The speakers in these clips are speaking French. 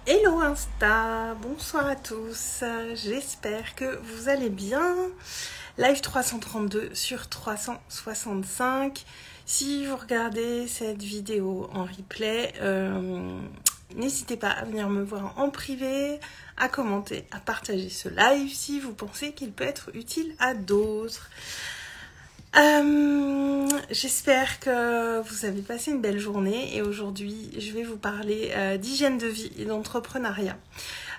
Hello Insta, bonsoir à tous, j'espère que vous allez bien. Live 332 sur 365. Si vous regardez cette vidéo en replay, n'hésitez pas à venir me voir en privé, à commenter, à partager ce live si vous pensez qu'il peut être utile à d'autres. J'espère que vous avez passé une belle journée et aujourd'hui je vais vous parler d'hygiène de vie et d'entrepreneuriat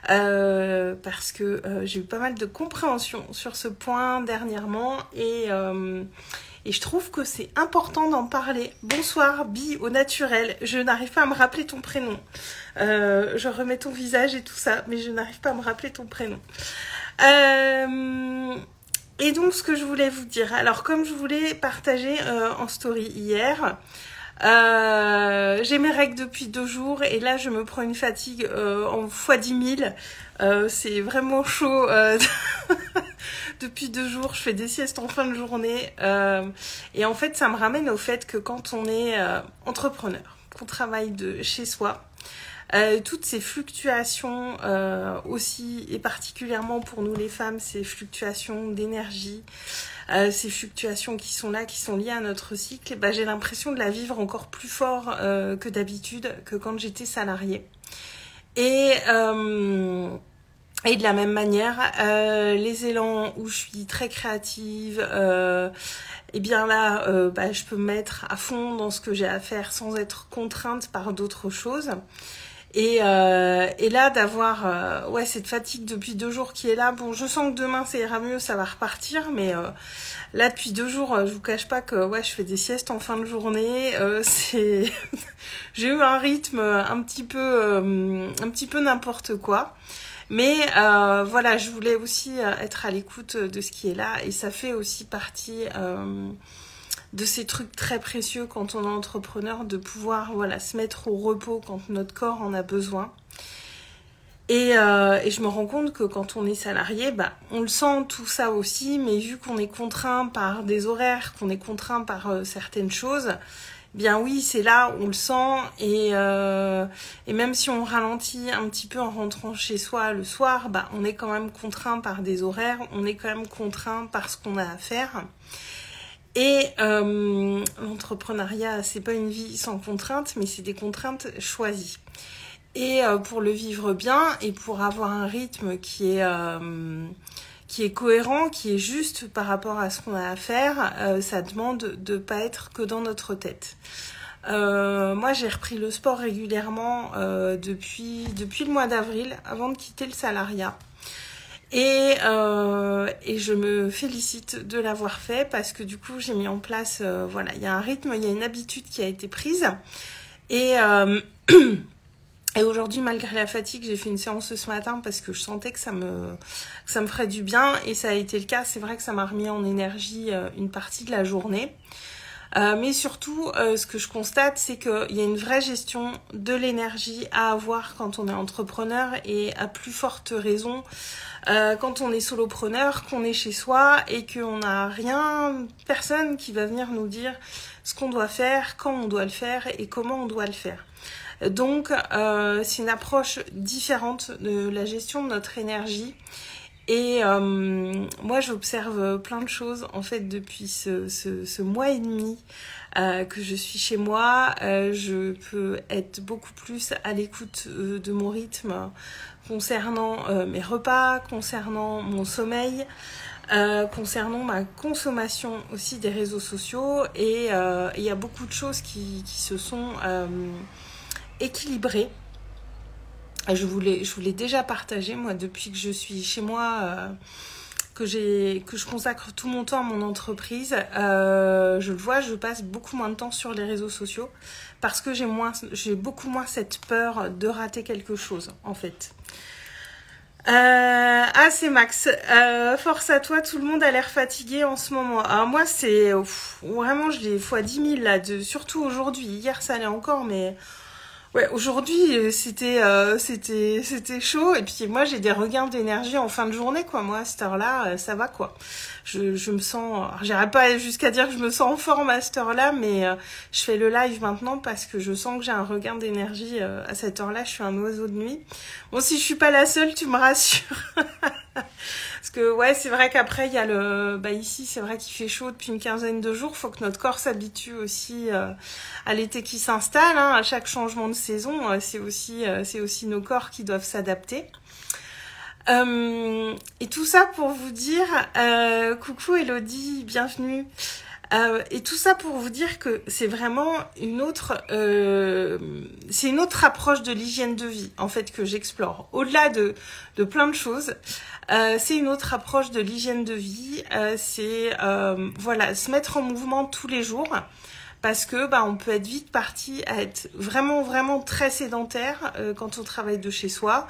parce que j'ai eu pas mal de compréhension sur ce point dernièrement et je trouve que c'est important d'en parler. Bonsoir Bi au naturel, je n'arrive pas à me rappeler ton prénom. Je remets ton visage et tout ça, mais je n'arrive pas à me rappeler ton prénom. Et donc, ce que je voulais vous dire, alors comme je voulais partager en story hier, j'ai mes règles depuis 2 jours et là, je me prends une fatigue en fois 10 000. C'est vraiment chaud. Depuis 2 jours, je fais des siestes en fin de journée. Et en fait, ça me ramène au fait que quand on est entrepreneur, qu'on travaille de chez soi, toutes ces fluctuations aussi, et particulièrement pour nous les femmes, ces fluctuations d'énergie, ces fluctuations qui sont là, qui sont liées à notre cycle, j'ai l'impression de la vivre encore plus fort que d'habitude, que quand j'étais salariée. Et de la même manière, les élans où je suis très créative, et bien là, je peux me mettre à fond dans ce que j'ai à faire sans être contrainte par d'autres choses. Et là, d'avoir cette fatigue depuis 2 jours qui est là. Bon, je sens que demain, ça ira mieux, ça va repartir. Mais là, depuis 2 jours, je vous cache pas que je fais des siestes en fin de journée. J'ai eu un rythme un petit peu n'importe quoi. Mais voilà, je voulais aussi être à l'écoute de ce qui est là. Et ça fait aussi partie de ces trucs très précieux quand on est entrepreneur, de pouvoir se mettre au repos quand notre corps en a besoin. Et je me rends compte que quand on est salarié, on le sent tout ça aussi, mais vu qu'on est contraint par des horaires, qu'on est contraint par certaines choses, bien oui, c'est là où on le sent et même si on ralentit un petit peu en rentrant chez soi le soir, on est quand même contraint par des horaires, on est quand même contraint par ce qu'on a à faire. Et l'entrepreneuriat, c'est pas une vie sans contraintes, mais c'est des contraintes choisies. Et pour le vivre bien et pour avoir un rythme qui est cohérent, qui est juste par rapport à ce qu'on a à faire, ça demande de pas être que dans notre tête. Moi, j'ai repris le sport régulièrement depuis le mois d'avril, avant de quitter le salariat. Et je me félicite de l'avoir fait parce que du coup j'ai mis en place, il y a un rythme, il y a une habitude qui a été prise. Et aujourd'hui, malgré la fatigue, j'ai fait une séance ce matin parce que je sentais que ça me ferait du bien et ça a été le cas. C'est vrai que ça m'a remis en énergie une partie de la journée. Mais surtout, ce que je constate, c'est qu'il y a une vraie gestion de l'énergie à avoir quand on est entrepreneur et à plus forte raison quand on est solopreneur, qu'on est chez soi et qu'on n'a personne qui va venir nous dire ce qu'on doit faire, quand on doit le faire et comment on doit le faire. Donc, c'est une approche différente de la gestion de notre énergie. Et moi, j'observe plein de choses en fait depuis ce mois et demi que je suis chez moi. Je peux être beaucoup plus à l'écoute de mon rythme concernant mes repas, concernant mon sommeil, concernant ma consommation aussi des réseaux sociaux. Et il y a beaucoup de choses qui se sont équilibrées. Je vous l'ai déjà partagé, moi, depuis que je suis chez moi, que je consacre tout mon temps à mon entreprise. Je le vois, je passe beaucoup moins de temps sur les réseaux sociaux parce que j'ai beaucoup moins cette peur de rater quelque chose, en fait. C'est Max. Force à toi, tout le monde a l'air fatigué en ce moment. Alors moi, c'est vraiment, je l'ai fois 10 000 là, surtout aujourd'hui. Hier, ça allait encore, mais Ouais, aujourd'hui, c'était chaud. Et puis moi, j'ai des regains d'énergie en fin de journée, quoi. Moi, à cette heure-là, ça va, quoi. Je me sens... alors, j'irai pas jusqu'à dire que je me sens en forme à cette heure-là, mais je fais le live maintenant parce que je sens que j'ai un regain d'énergie à cette heure-là. Je suis un oiseau de nuit. Bon, si je suis pas la seule, tu me rassures. Parce que ouais, c'est vrai qu'après il y a le, ici c'est vrai qu'il fait chaud depuis une quinzaine de jours. Faut que notre corps s'habitue aussi à l'été qui s'installe. Hein. À chaque changement de saison, c'est aussi nos corps qui doivent s'adapter. Et tout ça pour vous dire, coucou Elodie, bienvenue. Et tout ça pour vous dire que c'est vraiment une autre approche de l'hygiène de vie en fait que j'explore. Au-delà de plein de choses, c'est une autre approche de l'hygiène de vie. C'est se mettre en mouvement tous les jours. Parce que on peut être vite parti à être vraiment très sédentaire quand on travaille de chez soi,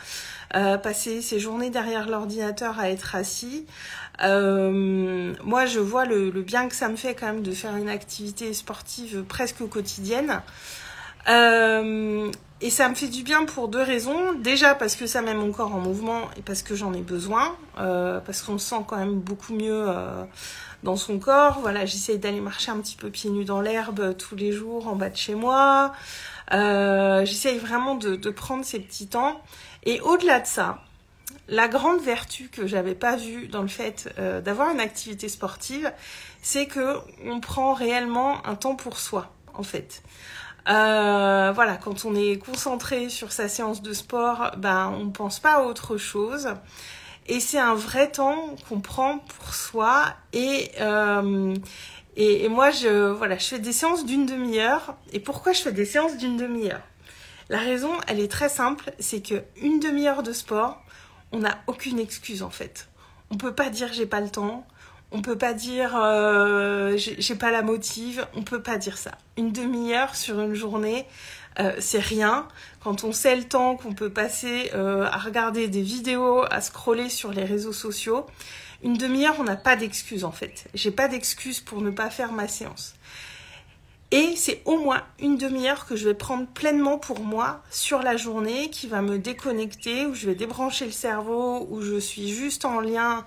passer ses journées derrière l'ordinateur à être assis. Moi, je vois le bien que ça me fait quand même de faire une activité sportive presque quotidienne. Et ça me fait du bien pour deux raisons. Déjà parce que ça met mon corps en mouvement et parce que j'en ai besoin, parce qu'on se sent quand même beaucoup mieux dans son corps. Voilà, j'essaye d'aller marcher un petit peu pieds nus dans l'herbe tous les jours en bas de chez moi. J'essaye vraiment de prendre ces petits temps. Et au-delà de ça, la grande vertu que j'avais pas vue dans le fait d'avoir une activité sportive, c'est que on prend réellement un temps pour soi, en fait. Quand on est concentré sur sa séance de sport, on pense pas à autre chose. Et c'est un vrai temps qu'on prend pour soi. Et moi, je fais des séances d'une demi-heure. Et pourquoi je fais des séances d'une demi-heure ? La raison, elle est très simple. C'est que une demi-heure de sport, on n'a aucune excuse en fait. On peut pas dire j'ai pas le temps. On peut pas dire j'ai pas la motive. On peut pas dire ça. Une demi-heure sur une journée, c'est rien. Quand on sait le temps qu'on peut passer à regarder des vidéos, à scroller sur les réseaux sociaux, une demi-heure, on n'a pas d'excuse en fait. J'ai pas d'excuse pour ne pas faire ma séance. Et c'est au moins une demi-heure que je vais prendre pleinement pour moi sur la journée, qui va me déconnecter, où je vais débrancher le cerveau, où je suis juste en lien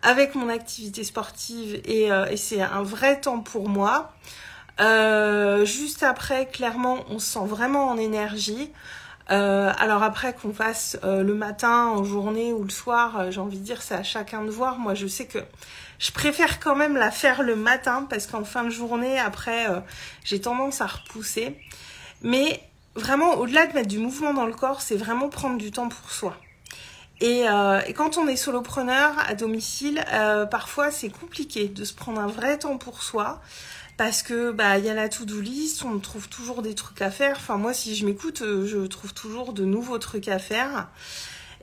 avec mon activité sportive et c'est un vrai temps pour moi. Juste après, clairement, on se sent vraiment en énergie. Alors après qu'on fasse le matin, en journée ou le soir, j'ai envie de dire c'est à chacun de voir. Moi je sais que je préfère quand même la faire le matin parce qu'en fin de journée, après, j'ai tendance à repousser. Mais vraiment, au-delà de mettre du mouvement dans le corps, c'est vraiment prendre du temps pour soi. Et quand on est solopreneur à domicile, parfois c'est compliqué de se prendre un vrai temps pour soi. Parce que y a la to-do list, on trouve toujours des trucs à faire. Enfin moi si je m'écoute, je trouve toujours de nouveaux trucs à faire.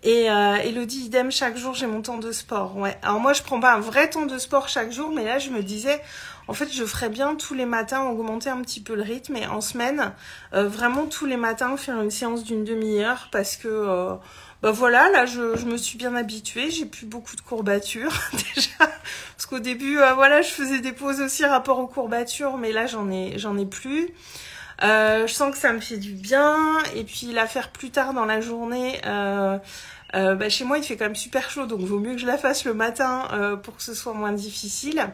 Et Elodie, idem, chaque jour j'ai mon temps de sport. Ouais. Alors moi je prends pas un vrai temps de sport chaque jour, mais là je me disais, en fait je ferais bien tous les matins augmenter un petit peu le rythme et en semaine, vraiment tous les matins faire une séance d'une demi-heure parce que là je me suis bien habituée, j'ai plus beaucoup de courbatures déjà, parce qu'au début je faisais des pauses aussi rapport aux courbatures, mais là j'en ai plus. Je sens que ça me fait du bien, et puis la faire plus tard dans la journée. Chez moi il fait quand même super chaud, donc vaut mieux que je la fasse le matin pour que ce soit moins difficile.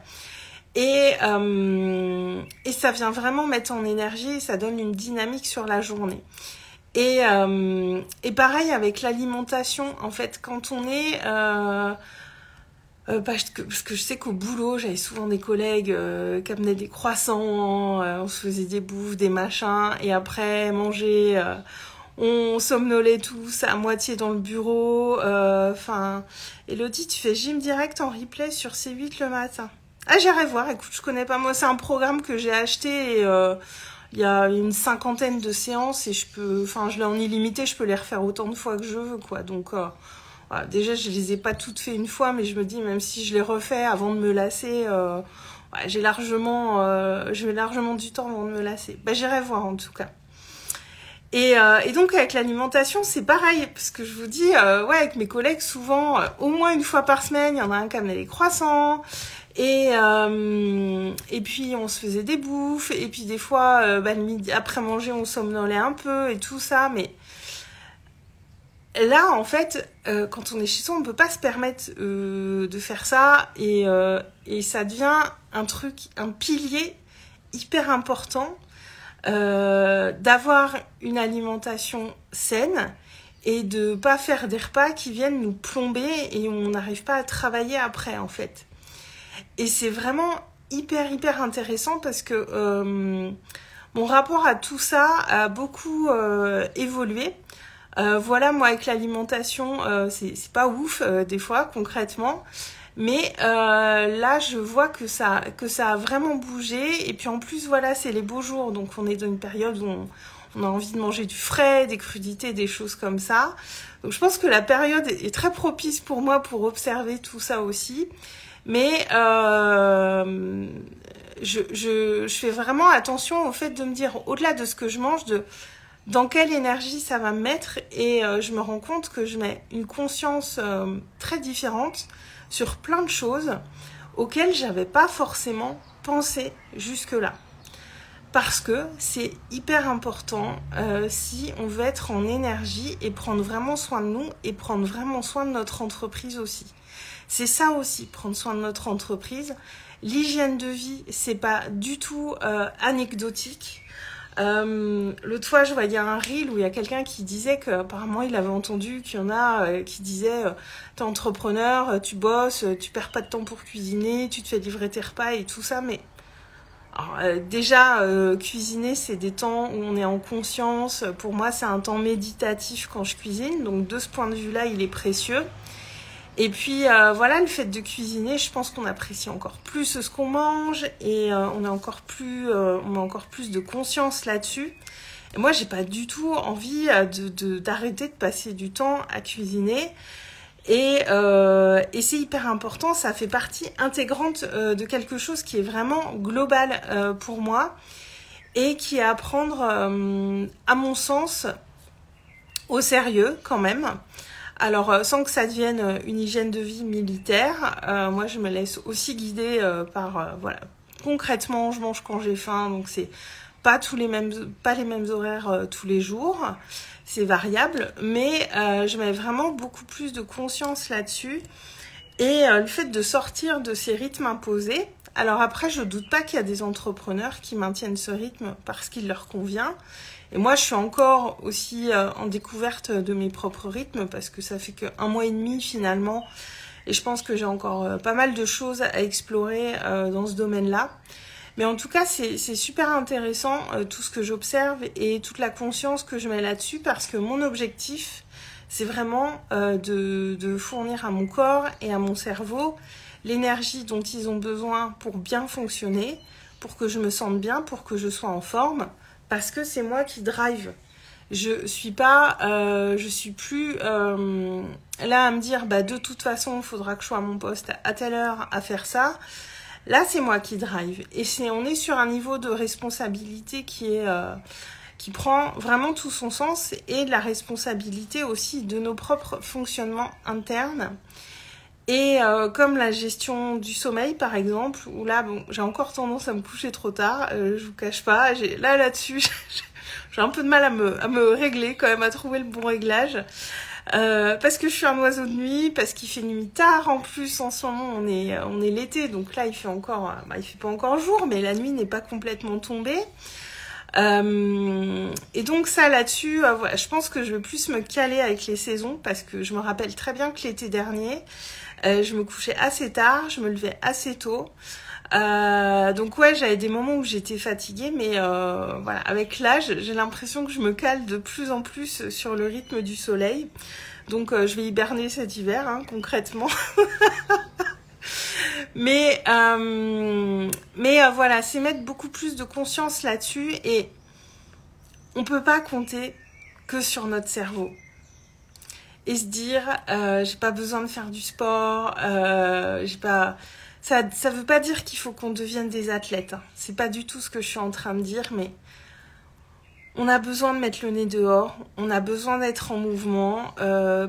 Et ça vient vraiment mettre en énergie et ça donne une dynamique sur la journée. Et pareil avec l'alimentation, en fait, quand on est... parce que je sais qu'au boulot, j'avais souvent des collègues qui amenaient des croissants, on se faisait des bouffes, des machins, et après, manger... on somnolait tous à moitié dans le bureau. Elodie, tu fais gym direct en replay sur C8 le matin. Ah, j'irai voir, écoute, je connais pas. Moi, c'est un programme que j'ai acheté et... il y a une 50aine de séances et je l'ai en illimité, je peux les refaire autant de fois que je veux, quoi. Donc, déjà, je les ai pas toutes fait une fois, mais je me dis, même si je les refais avant de me lasser, j'ai largement du temps avant de me lasser. J'irai voir, en tout cas. Et donc, avec l'alimentation, c'est pareil, parce que je vous dis, avec mes collègues, souvent, au moins une fois par semaine, il y en a un qui amenait les croissants. Et puis on se faisait des bouffes, et puis des fois, le midi, après manger, on somnolait un peu et tout ça, mais là, en fait, quand on est chez soi, on ne peut pas se permettre de faire ça, et ça devient un pilier hyper important d'avoir une alimentation saine et de pas faire des repas qui viennent nous plomber et on n'arrive pas à travailler après, en fait. Et c'est vraiment hyper intéressant parce que mon rapport à tout ça a beaucoup évolué. Voilà, moi avec l'alimentation, c'est pas ouf des fois concrètement, mais là je vois que ça a vraiment bougé. Et puis en plus voilà, c'est les beaux jours, donc on est dans une période où on a envie de manger du frais, des crudités, des choses comme ça. Donc je pense que la période est très propice pour moi pour observer tout ça aussi. Mais je fais vraiment attention au fait de me dire, au-delà de ce que je mange, dans quelle énergie ça va me mettre, et je me rends compte que je mets une conscience très différente sur plein de choses auxquelles j'avais pas forcément pensé jusque-là. Parce que c'est hyper important si on veut être en énergie et prendre vraiment soin de nous et prendre vraiment soin de notre entreprise aussi. C'est ça aussi, prendre soin de notre entreprise. L'hygiène de vie, c'est pas du tout anecdotique. L'autre fois, je voyais un reel où il y a quelqu'un qui disait qu'apparemment il avait entendu qu'il y en a qui disaient t'es entrepreneur, tu bosses, tu perds pas de temps pour cuisiner, tu te fais livrer tes repas et tout ça, mais alors, déjà cuisiner c'est des temps où on est en conscience. Pour moi c'est un temps méditatif quand je cuisine, donc de ce point de vue là il est précieux. Et puis voilà, le fait de cuisiner, je pense qu'on apprécie encore plus ce qu'on mange, et on a encore plus de conscience là-dessus. Et moi, j'ai pas du tout envie d'arrêter de passer du temps à cuisiner. Et c'est hyper important, ça fait partie intégrante de quelque chose qui est vraiment global pour moi et qui est à prendre, à mon sens, au sérieux quand même. Alors, sans que ça devienne une hygiène de vie militaire, moi je me laisse aussi guider par, voilà, concrètement je mange quand j'ai faim, donc c'est pas les mêmes horaires tous les jours, c'est variable, mais je mets vraiment beaucoup plus de conscience là-dessus, et le fait de sortir de ces rythmes imposés. Alors après, je doute pas qu'il y a des entrepreneurs qui maintiennent ce rythme parce qu'il leur convient. Et moi, je suis encore aussi en découverte de mes propres rythmes parce que ça fait qu'1 mois et demi finalement. Et je pense que j'ai encore pas mal de choses à explorer dans ce domaine-là. Mais en tout cas, c'est super intéressant tout ce que j'observe et toute la conscience que je mets là-dessus, parce que mon objectif, c'est vraiment de fournir à mon corps et à mon cerveau l'énergie dont ils ont besoin pour bien fonctionner, pour que je me sente bien, pour que je sois en forme, parce que c'est moi qui drive. Je suis plus là à me dire de toute façon il faudra que je sois à mon poste à telle heure à faire ça. Là c'est moi qui drive, et on est sur un niveau de responsabilité qui prend vraiment tout son sens, et de la responsabilité aussi de nos propres fonctionnements internes. Et comme la gestion du sommeil par exemple, où là j'ai encore tendance à me coucher trop tard, je vous cache pas, là-dessus j'ai un peu de mal à me régler quand même, à trouver le bon réglage, parce que je suis un oiseau de nuit, parce qu'il fait nuit tard en plus. En ce moment on est l'été, donc là il fait pas encore jour, mais la nuit n'est pas complètement tombée. Et donc ça là-dessus, voilà, je pense que je vais plus me caler avec les saisons, parce que je me rappelle très bien que l'été dernier, je me couchais assez tard, je me levais assez tôt. Donc ouais, j'avais des moments où j'étais fatiguée, mais voilà, avec l'âge, j'ai l'impression que je me cale de plus en plus sur le rythme du soleil. Donc je vais hiberner cet hiver, hein, concrètement. Mais voilà, c'est mettre beaucoup plus de conscience là-dessus, et on peut pas compter que sur notre cerveau. Et se dire, j'ai pas besoin de faire du sport, ça veut pas dire qu'il faut qu'on devienne des athlètes, hein. C'est pas du tout ce que je suis en train de dire, mais On a besoin de mettre le nez dehors, on a besoin d'être en mouvement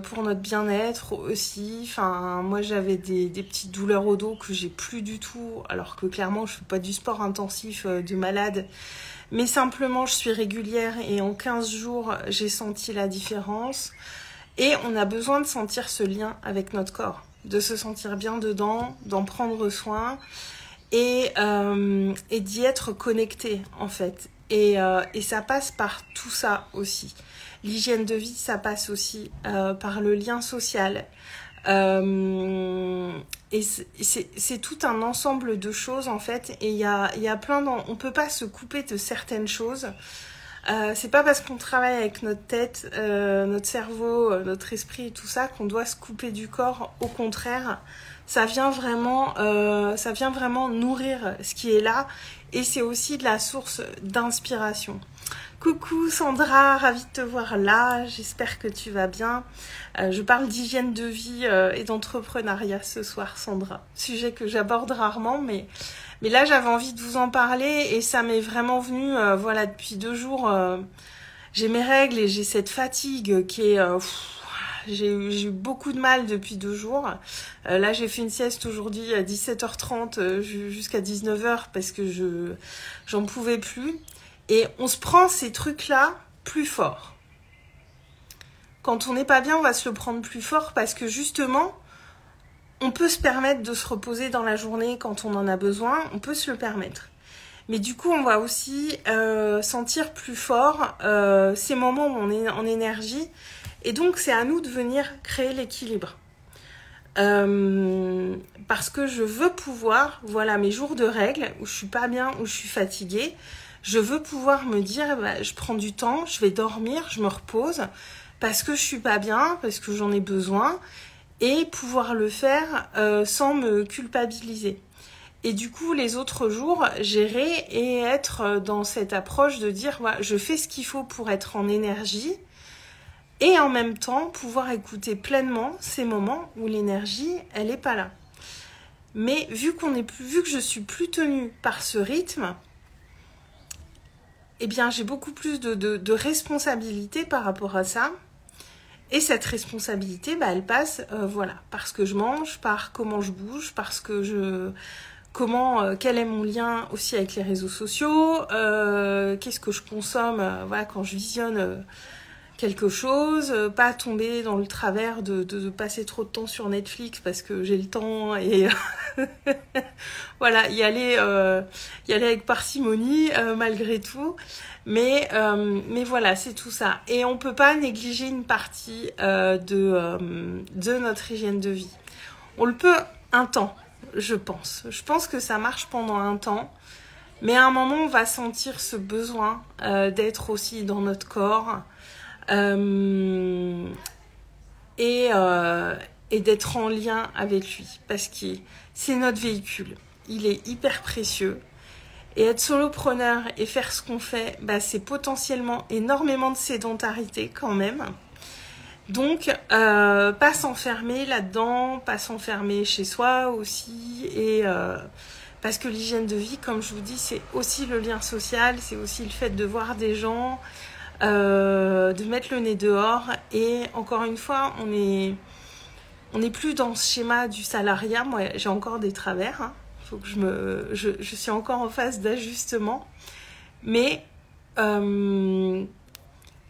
pour notre bien-être aussi. Enfin, moi j'avais des petites douleurs au dos que j'ai plus du tout, alors que clairement je fais pas du sport intensif de malade. Mais simplement je suis régulière et en 15 jours j'ai senti la différence. Et on a besoin de sentir ce lien avec notre corps, de se sentir bien dedans, d'en prendre soin et d'y être connecté en fait. Et ça passe par tout ça aussi. L'hygiène de vie, ça passe aussi par le lien social. Et c'est tout un ensemble de choses en fait. Et il y a plein on peut pas se couper de certaines choses. C'est pas parce qu'on travaille avec notre tête, notre cerveau, notre esprit et tout ça qu'on doit se couper du corps. Au contraire, ça vient vraiment nourrir ce qui est là. Et c'est aussi de la source d'inspiration. Coucou Sandra, ravie de te voir là, j'espère que tu vas bien. Je parle d'hygiène de vie et d'entrepreneuriat ce soir Sandra, sujet que j'aborde rarement mais là j'avais envie de vous en parler et ça m'est vraiment venu, voilà, depuis 2 jours, j'ai mes règles et j'ai cette fatigue qui est... j'ai eu beaucoup de mal depuis 2 jours. Là, j'ai fait une sieste aujourd'hui à 17h30 jusqu'à 19h parce que j'en pouvais plus. Et on se prend ces trucs-là plus fort. Quand on n'est pas bien, on va se le prendre plus fort parce que justement, on peut se permettre de se reposer dans la journée quand on en a besoin. On peut se le permettre. Mais du coup, on va aussi sentir plus fort ces moments où on est en énergie. Et donc, c'est à nous de venir créer l'équilibre. Parce que je veux pouvoir, voilà, mes jours de règles, où je suis pas bien, où je suis fatiguée, je veux pouvoir me dire, bah, je prends du temps, je vais dormir, je me repose, parce que je suis pas bien, parce que j'en ai besoin, et pouvoir le faire sans me culpabiliser. Et du coup, les autres jours, gérer et être dans cette approche de dire, voilà, je fais ce qu'il faut pour être en énergie, et en même temps, pouvoir écouter pleinement ces moments où l'énergie, elle est pas là. Mais vu que je suis plus tenue par ce rythme, eh bien, j'ai beaucoup plus de responsabilité par rapport à ça. Et cette responsabilité, bah, elle passe, voilà, par ce que je mange, par comment je bouge, parce que quel est mon lien aussi avec les réseaux sociaux, qu'est-ce que je consomme, voilà, quand je visionne quelque chose, pas tomber dans le travers de passer trop de temps sur Netflix parce que j'ai le temps et voilà, y aller avec parcimonie malgré tout, mais voilà, c'est tout ça. Et on peut pas négliger une partie de notre hygiène de vie. On le peut un temps, je pense que ça marche pendant un temps, mais à un moment on va sentir ce besoin d'être aussi dans notre corps. Et d'être en lien avec lui parce que c'est notre véhicule, il est hyper précieux et être solopreneur et faire ce qu'on fait, bah, c'est potentiellement énormément de sédentarité quand même, donc pas s'enfermer là-dedans, pas s'enfermer chez soi aussi et parce que l'hygiène de vie, comme je vous dis, c'est aussi le lien social, c'est aussi le fait de voir des gens, de mettre le nez dehors. Et encore une fois, on est plus dans ce schéma du salariat. Moi, j'ai encore des travers, hein. Faut que je suis encore en phase d'ajustement, mais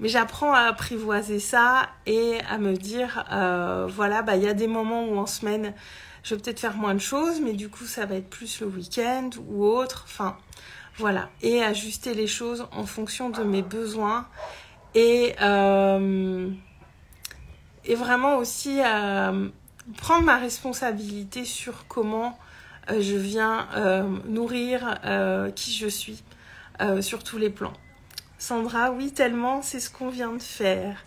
j'apprends à apprivoiser ça et à me dire voilà, bah, y a des moments où en semaine je vais peut-être faire moins de choses, mais du coup ça va être plus le week-end ou autre, enfin voilà, et ajuster les choses en fonction de mes besoins et vraiment aussi prendre ma responsabilité sur comment je viens nourrir qui je suis sur tous les plans. Sandra, oui, tellement, c'est ce qu'on vient de faire.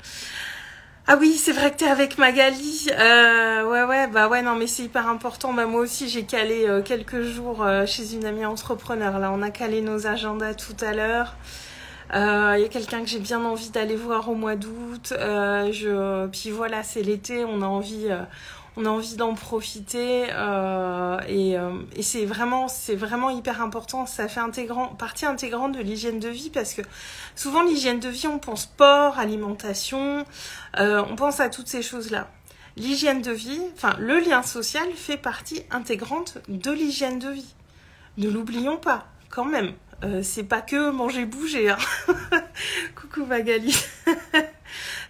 Ah oui, c'est vrai que t'es avec Magali. Ouais, non, mais c'est hyper important. Bah, moi aussi, j'ai calé quelques jours chez une amie entrepreneur. Là, on a calé nos agendas tout à l'heure. Il y a quelqu'un que j'ai bien envie d'aller voir au mois d'août. Puis voilà, c'est l'été, on a envie d'en profiter. Et c'est vraiment hyper important. Ça fait partie intégrante de l'hygiène de vie parce que souvent l'hygiène de vie, on pense sport, alimentation, on pense à toutes ces choses-là. L'hygiène de vie, enfin le lien social fait partie intégrante de l'hygiène de vie. Ne l'oublions pas, quand même. C'est pas que manger, bouger. Hein. Coucou Magali.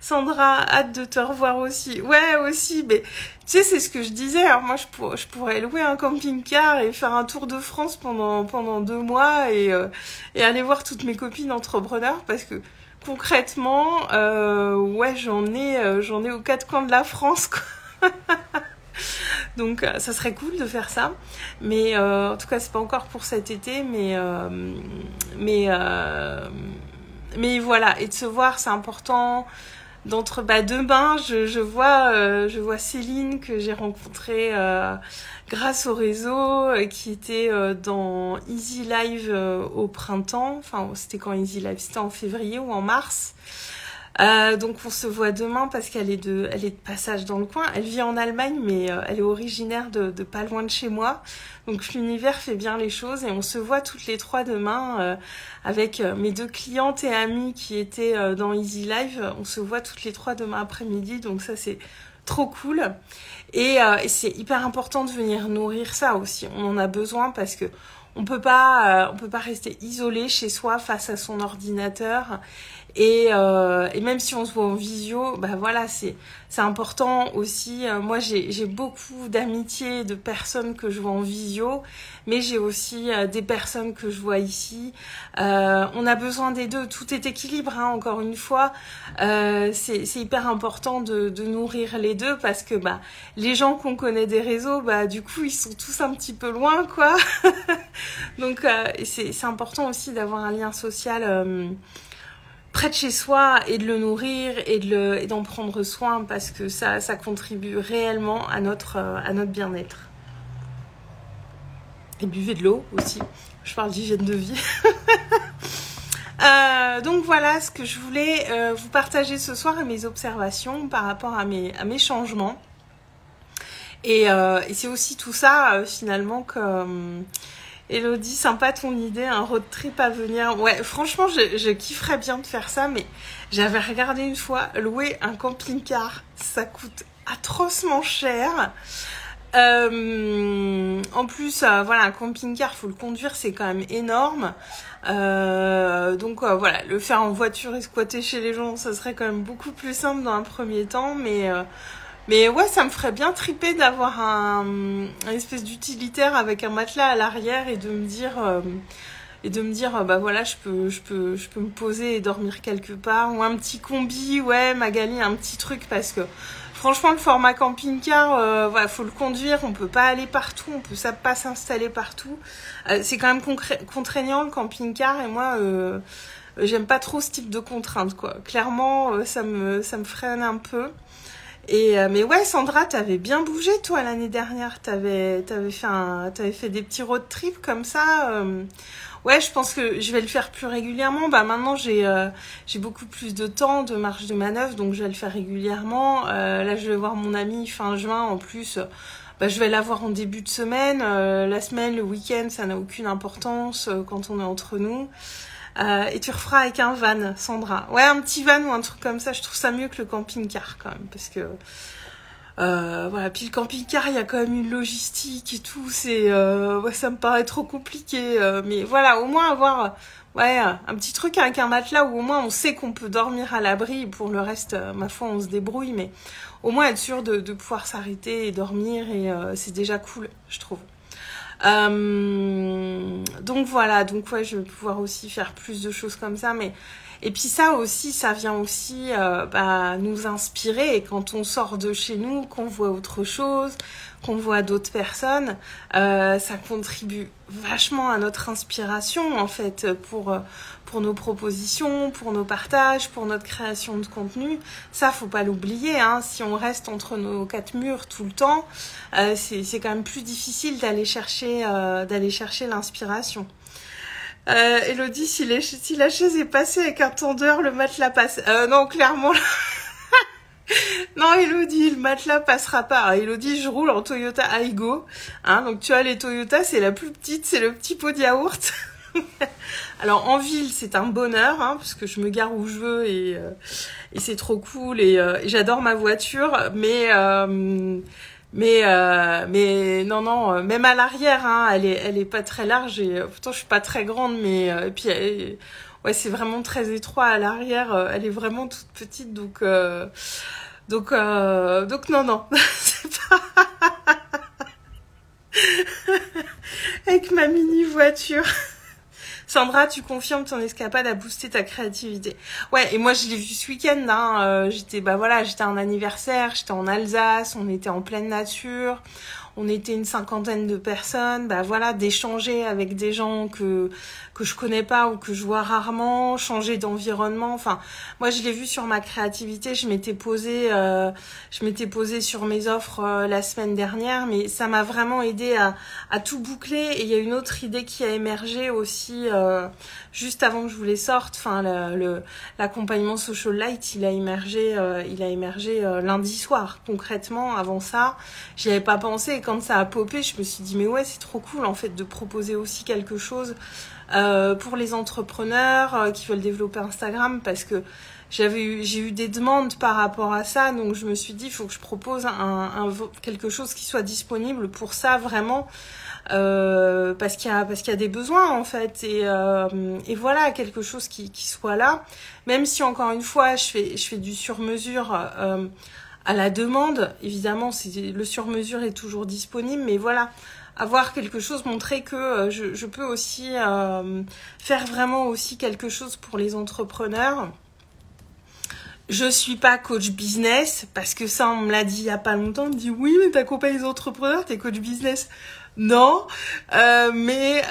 Sandra, hâte de te revoir aussi. Ouais, aussi, mais tu sais, c'est ce que je disais. Alors moi, je pourrais louer un camping-car et faire un tour de France pendant 2 mois et aller voir toutes mes copines entrepreneurs parce que concrètement, ouais, j'en ai aux 4 coins de la France, quoi. Donc ça serait cool de faire ça, mais en tout cas c'est pas encore pour cet été, mais voilà, et de se voir c'est important. Demain je vois Céline que j'ai rencontrée grâce au réseau, qui était dans Easy Live au printemps. Enfin c'était quand Easy Live, c'était en février ou en mars. Donc on se voit demain parce qu'elle est de passage dans le coin. Elle vit en Allemagne, mais elle est originaire de pas loin de chez moi. Donc l'univers fait bien les choses et on se voit toutes les 3 demain avec mes 2 clientes et amies qui étaient dans Easy Live. On se voit toutes les 3 demain après-midi, donc ça c'est trop cool. Et c'est hyper important de venir nourrir ça aussi. On en a besoin parce que on peut pas rester isolé chez soi face à son ordinateur. Et même si on se voit en visio, bah voilà, c'est important aussi. Moi, j'ai beaucoup d'amitié, de personnes que je vois en visio, mais j'ai aussi des personnes que je vois ici. On a besoin des deux. Tout est équilibre, hein, encore une fois. C'est hyper important de nourrir les deux parce que bah les gens qu'on connaît des réseaux, bah du coup, ils sont tous un petit peu loin, quoi. Donc, c'est important aussi d'avoir un lien social près de chez soi et de le nourrir et d'en prendre soin parce que ça contribue réellement à notre bien-être. Et buvez de l'eau aussi. Je parle d'hygiène de vie. Donc voilà ce que je voulais vous partager ce soir et mes observations par rapport à mes changements. Et c'est aussi tout ça finalement que... Elodie, sympa ton idée, un road trip à venir. Ouais, franchement, je kifferais bien de faire ça, mais j'avais regardé une fois, louer un camping-car, ça coûte atrocement cher. En plus, voilà, un camping-car, faut le conduire, c'est quand même énorme. Donc voilà, le faire en voiture et squatter chez les gens, ça serait quand même beaucoup plus simple dans un premier temps, mais ouais, ça me ferait bien triper d'avoir un espèce d'utilitaire avec un matelas à l'arrière et de me dire bah voilà, je peux me poser et dormir quelque part, ou un petit combi, ouais, Magali, un petit truc, parce que franchement le format camping-car, voilà, faut le conduire, on peut pas aller partout, on peut pas s'installer partout. C'est quand même contraignant le camping-car, et moi j'aime pas trop ce type de contraintes, quoi. Clairement, ça me freine un peu. Mais ouais, Sandra, t'avais bien bougé, toi, l'année dernière. T'avais fait des petits road trips comme ça. Ouais, je pense que je vais le faire plus régulièrement. Bah, maintenant, j'ai beaucoup plus de temps, de marge de manœuvre, donc je vais le faire régulièrement. Là, je vais voir mon amie fin juin. En plus, bah, je vais la voir en début de semaine. La semaine, le week-end, ça n'a aucune importance quand on est entre nous. Et tu referas avec un van, Sandra. Ouais, un petit van ou un truc comme ça, je trouve ça mieux que le camping-car quand même, parce que voilà, puis le camping-car, il y a quand même une logistique et tout, ouais, ça me paraît trop compliqué, mais voilà, au moins avoir ouais, un petit truc avec un matelas où au moins on sait qu'on peut dormir à l'abri. Pour le reste, ma foi, on se débrouille, mais au moins être sûr de pouvoir s'arrêter et dormir, et c'est déjà cool, je trouve. Donc voilà, donc ouais, je vais pouvoir aussi faire plus de choses comme ça, mais et puis ça aussi, ça vient aussi nous inspirer, et quand on sort de chez nous, qu'on voit autre chose, qu'on voit d'autres personnes, ça contribue vachement à notre inspiration en fait, pour nos propositions, pour nos partages, pour notre création de contenu. Ça, faut pas l'oublier, hein. Si on reste entre nos 4 murs tout le temps, c'est quand même plus difficile d'aller chercher l'inspiration. Elodie, si la chaise est passée avec un tendeur, le matelas passe. Non, clairement. Non, Elodie, le matelas passera pas. Alors, Elodie, je roule en Toyota Aygo. Hein, donc tu vois, les Toyota, c'est la plus petite, c'est le petit pot de yaourt. Alors en ville, c'est un bonheur, hein, parce que je me gare où je veux et c'est trop cool et j'adore ma voiture, mais non, même à l'arrière, hein, elle est pas très large et pourtant je suis pas très grande, mais et puis ouais, c'est vraiment très étroit à l'arrière. Elle est vraiment toute petite, donc non, c'est pas avec ma mini voiture. Sandra, tu confirmes ton escapade a boosté ta créativité. Ouais, et moi je l'ai vu ce week-end, hein, j'étais en anniversaire, j'étais en Alsace, on était en pleine nature, on était une 50aine de personnes, d'échanger avec des gens que je connais pas ou que je vois rarement, changer d'environnement. Enfin, moi je l'ai vu sur ma créativité, je m'étais posée sur mes offres la semaine dernière, mais ça m'a vraiment aidé à tout boucler. Et il y a une autre idée qui a émergé aussi juste avant que je vous les sorte. Enfin, l'accompagnement Social Light, il a émergé lundi soir. Concrètement, avant ça, j'y avais pas pensé. Et quand ça a popé, je me suis dit mais ouais, c'est trop cool en fait de proposer aussi quelque chose pour les entrepreneurs qui veulent développer Instagram, parce que j'ai eu des demandes par rapport à ça, donc je me suis dit il faut que je propose quelque chose qui soit disponible pour ça vraiment, parce qu'il y a des besoins en fait, et voilà, quelque chose qui soit là, même si encore une fois je fais du sur-mesure à la demande. Évidemment, le sur-mesure est toujours disponible, mais voilà, avoir quelque chose, montrer que je peux aussi faire vraiment aussi quelque chose pour les entrepreneurs. Je suis pas coach business, parce que ça, on me l'a dit il y a pas longtemps. On me dit oui, mais t'accompagnes les entrepreneurs, t'es coach business. Non, mais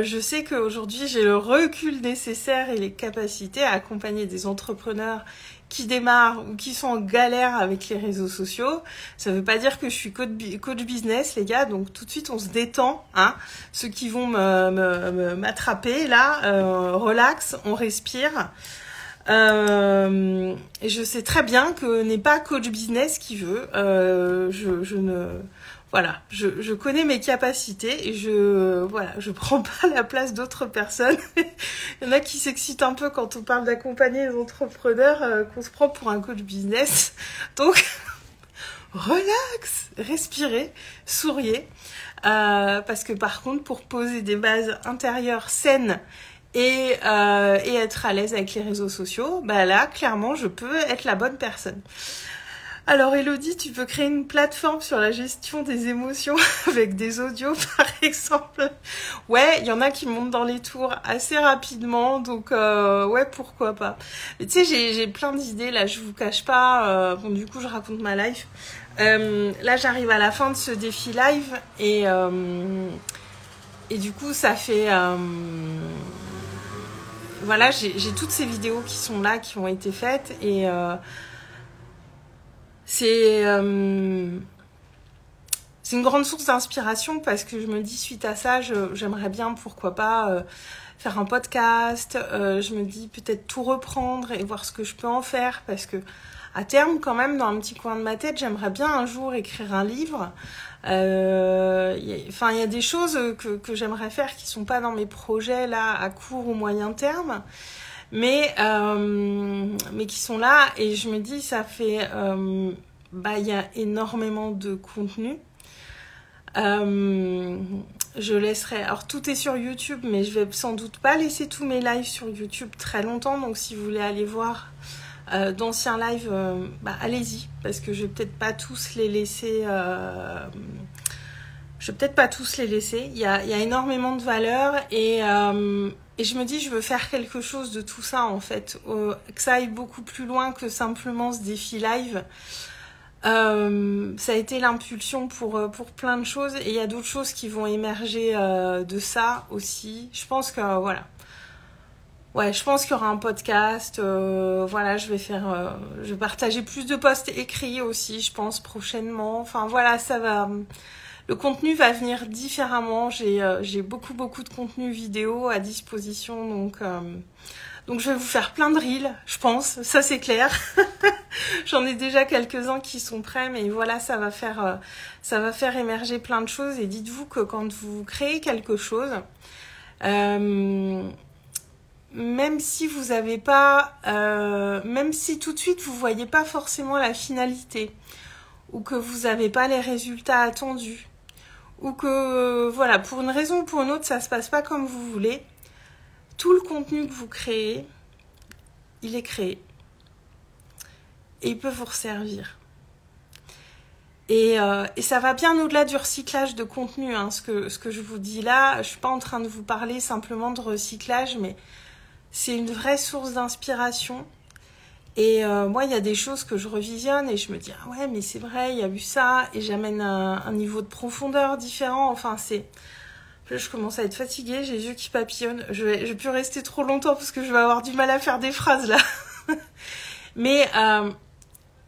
je sais qu'aujourd'hui, j'ai le recul nécessaire et les capacités à accompagner des entrepreneurs qui démarrent ou qui sont en galère avec les réseaux sociaux. Ça veut pas dire que je suis coach business, les gars, donc tout de suite on se détend, hein. Ceux qui vont m'attraper là, relax, on respire. Et je sais très bien que n'est pas coach business qui veut. Voilà, je connais mes capacités et je prends pas la place d'autres personnes. Il y en a qui s'excitent un peu quand on parle d'accompagner les entrepreneurs, qu'on se prend pour un coach business. Donc, relax, respirez, souriez. Parce que par contre, pour poser des bases intérieures saines et être à l'aise avec les réseaux sociaux, là, clairement, je peux être la bonne personne. Alors Elodie, tu peux créer une plateforme sur la gestion des émotions avec des audios par exemple. Ouais, il y en a qui montent dans les tours assez rapidement, donc ouais, pourquoi pas. Mais tu sais, j'ai plein d'idées là, je vous cache pas. Bon, du coup, je raconte ma life. Là, j'arrive à la fin de ce défi live et du coup, ça fait... voilà, j'ai toutes ces vidéos qui sont là, qui ont été faites et... c'est une grande source d'inspiration, parce que je me dis, suite à ça, j'aimerais bien, pourquoi pas, faire un podcast. Je me dis peut-être tout reprendre et voir ce que je peux en faire, parce que à terme, quand même, dans un petit coin de ma tête, j'aimerais bien un jour écrire un livre. Il y a des choses que j'aimerais faire qui sont pas dans mes projets là à court ou moyen terme, mais qui sont là, et je me dis, ça fait il y a énormément de contenu. Je laisserai, alors tout est sur YouTube, mais je vais sans doute pas laisser tous mes lives sur YouTube très longtemps, donc si vous voulez aller voir d'anciens lives, allez-y, parce que je vais peut-être pas tous les laisser. Il y a énormément de valeur, et je me dis, je veux faire quelque chose de tout ça en fait, que ça aille beaucoup plus loin que simplement ce défi live. Ça a été l'impulsion pour plein de choses, et il y a d'autres choses qui vont émerger de ça aussi. Je pense que voilà. Ouais, je pense qu'il y aura un podcast. Voilà, je vais partager plus de posts écrits aussi, je pense, prochainement. Enfin voilà, ça va. le contenu va venir différemment. J'ai beaucoup de contenu vidéo à disposition, donc je vais vous faire plein de reels, je pense, ça c'est clair. J'en ai déjà quelques-uns qui sont prêts, mais voilà, ça va faire émerger plein de choses. Et dites-vous que quand vous créez quelque chose, même si vous avez pas, même si tout de suite vous voyez pas forcément la finalité, ou que vous n'avez pas les résultats attendus, ou que voilà, pour une raison ou pour une autre, ça se passe pas comme vous voulez, tout le contenu que vous créez, il est créé. Et il peut vous resservir. Et ça va bien au-delà du recyclage de contenu, hein, ce que je vous dis là. Je suis pas en train de vous parler simplement de recyclage, mais c'est une vraie source d'inspiration. Et moi, il y a des choses que je revisionne et je me dis « Ah ouais, mais c'est vrai, il y a eu ça » et j'amène un niveau de profondeur différent. Enfin, je commence à être fatiguée, j'ai les yeux qui papillonnent. Je vais plus rester trop longtemps parce que je vais avoir du mal à faire des phrases là. Mais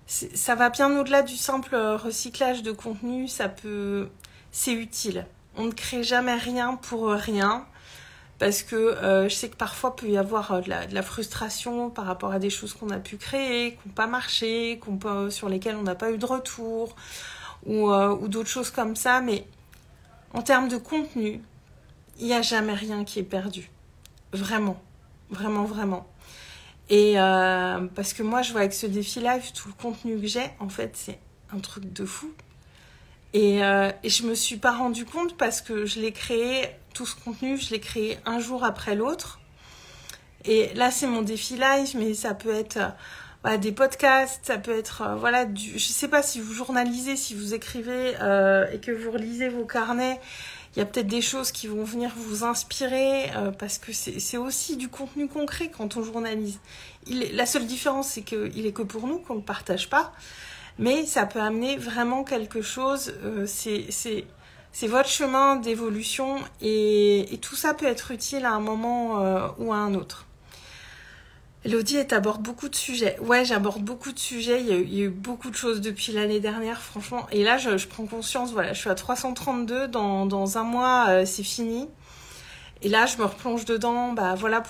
ça va bien au-delà du simple recyclage de contenu. C'est utile. On ne crée jamais rien pour rien. Parce que je sais que parfois il peut y avoir de la frustration par rapport à des choses qu'on a pu créer, qui n'ont pas marché, sur lesquelles on n'a pas eu de retour, ou d'autres choses comme ça. Mais en termes de contenu, il n'y a jamais rien qui est perdu. Vraiment. Vraiment, vraiment. Et parce que moi, je vois avec ce défi live, tout le contenu que j'ai, en fait, c'est un truc de fou. Et je me suis pas rendu compte parce que je l'ai créé, tout ce contenu, je l'ai créé un jour après l'autre. Et là, c'est mon défi live, mais ça peut être des podcasts, ça peut être, je sais pas si vous journalisez, si vous écrivez et que vous relisez vos carnets, il y a peut-être des choses qui vont venir vous inspirer parce que c'est aussi du contenu concret quand on journalise. La seule différence, c'est qu'il est que pour nous, qu'on ne partage pas. Mais ça peut amener vraiment quelque chose, c'est votre chemin d'évolution et tout ça peut être utile à un moment ou à un autre. Elodie, elle aborde beaucoup de sujets. Ouais, j'aborde beaucoup de sujets, il y a eu beaucoup de choses depuis l'année dernière, franchement. Et là, je prends conscience, voilà, je suis à 332, dans un mois, c'est fini. Et là, je me replonge dedans,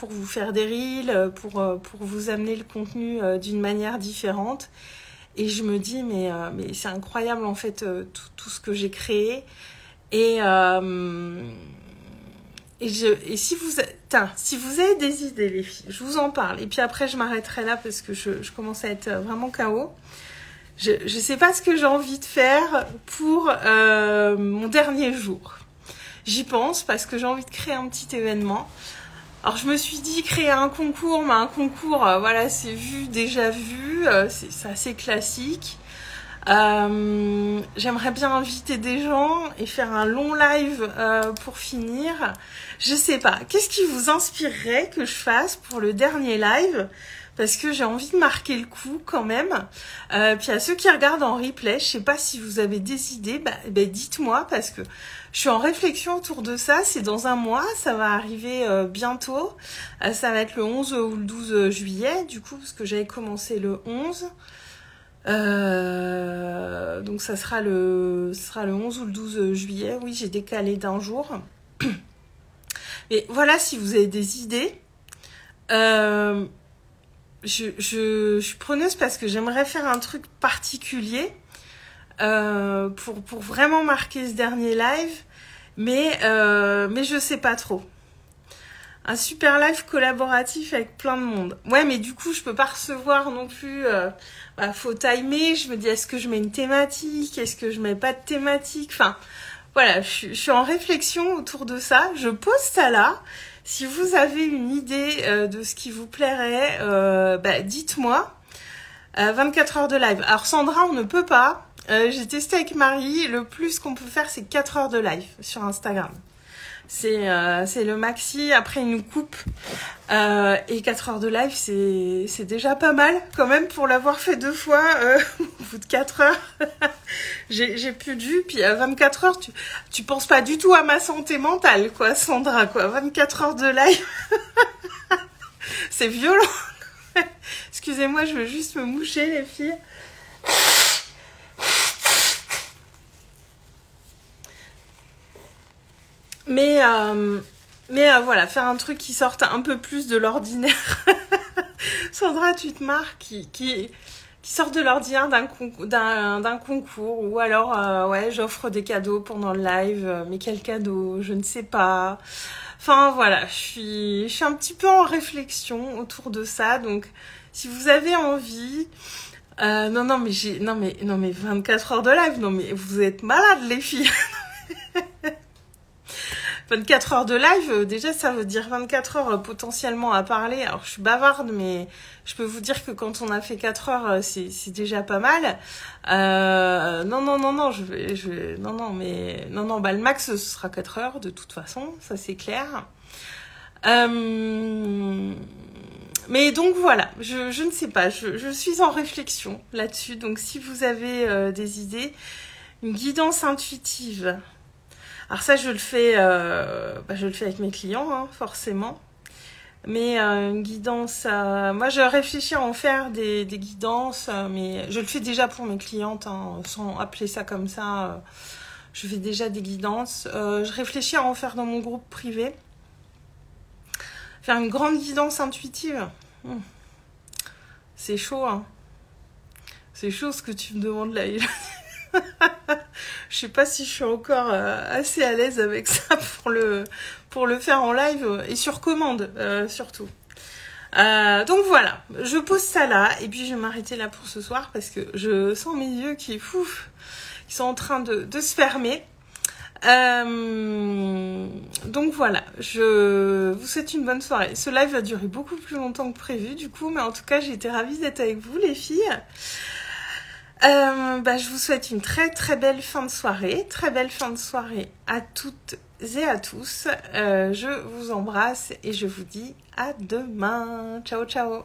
pour vous faire des reels, pour vous amener le contenu d'une manière différente. Et je me dis, mais c'est incroyable en fait tout ce que j'ai créé. Et si vous avez des idées, les filles, je vous en parle. Et puis après, je m'arrêterai là parce que je commence à être vraiment KO. Je sais pas ce que j'ai envie de faire pour mon dernier jour. J'y pense parce que j'ai envie de créer un petit événement. Alors je me suis dit créer un concours, mais un concours, c'est déjà vu, c'est assez classique. J'aimerais bien inviter des gens et faire un long live pour finir. Je sais pas, qu'est-ce qui vous inspirerait que je fasse pour le dernier live ? Parce que j'ai envie de marquer le coup quand même. Puis à ceux qui regardent en replay, je sais pas si vous avez des idées, dites-moi parce que je suis en réflexion autour de ça. C'est dans un mois, ça va arriver bientôt. Ça va être le 11 ou le 12 juillet du coup, parce que j'avais commencé le 11. Donc ça sera le 11 ou le 12 juillet. Oui, j'ai décalé d'un jour. Mais voilà, si vous avez des idées. Je suis preneuse parce que j'aimerais faire un truc particulier pour vraiment marquer ce dernier live, mais je sais pas trop. Un super live collaboratif avec plein de monde. Ouais, mais du coup, je peux pas recevoir non plus... faut timer. Je me dis, est-ce que je mets une thématique ? Est-ce que je mets pas de thématique ? Enfin, voilà, je suis en réflexion autour de ça. Je pose ça là. Si vous avez une idée de ce qui vous plairait, dites-moi. 24 heures de live. Alors Sandra, on ne peut pas. J'ai testé avec Marie. Le plus qu'on peut faire, c'est 4 heures de live sur Instagram. C'est le maxi. Après, il nous coupe. Et 4 heures de live, c'est déjà pas mal quand même pour l'avoir fait 2 fois au bout de 4 heures. j'ai plus de vue. Puis à 24 heures, tu penses pas du tout à ma santé mentale, quoi, Sandra, quoi. 24 heures de live. C'est violent. Excusez-moi, je veux juste me moucher, les filles. Mais voilà, faire un truc qui sorte un peu plus de l'ordinaire. Sandra, tu te marres, qui sort de l'ordinaire d'un concours. Ou alors, ouais, j'offre des cadeaux pendant le live. Mais quel cadeau? Je ne sais pas. Enfin, voilà, je suis un petit peu en réflexion autour de ça. Donc, si vous avez envie... non, mais 24 heures de live. Non, mais vous êtes malades, les filles. 24 heures de live, déjà ça veut dire 24 heures potentiellement à parler. Alors je suis bavarde, mais je peux vous dire que quand on a fait 4 heures, c'est déjà pas mal. Non, bah le max ce sera 4 heures de toute façon, ça c'est clair. Mais donc voilà, je ne sais pas, je suis en réflexion là-dessus. Donc si vous avez des idées, une guidance intuitive. Alors ça, je le fais avec mes clients, hein, forcément. Mais une guidance, moi je réfléchis à en faire des guidances, mais je le fais déjà pour mes clientes, hein, sans appeler ça comme ça. Je fais déjà des guidances. Je réfléchis à en faire dans mon groupe privé. Faire une grande guidance intuitive. C'est chaud, hein. C'est chaud ce que tu me demandes là. Je sais pas si je suis encore assez à l'aise avec ça pour le faire en live et sur commande surtout. Donc voilà, je pose ça là et puis je vais m'arrêter là pour ce soir parce que je sens mes yeux qui sont en train de se fermer. Donc voilà, je vous souhaite une bonne soirée. Ce live va durer beaucoup plus longtemps que prévu du coup, mais en tout cas j'ai été ravie d'être avec vous les filles. Je vous souhaite une très très belle fin de soirée. Très belle fin de soirée à toutes et à tous. Je vous embrasse et je vous dis à demain. Ciao ciao.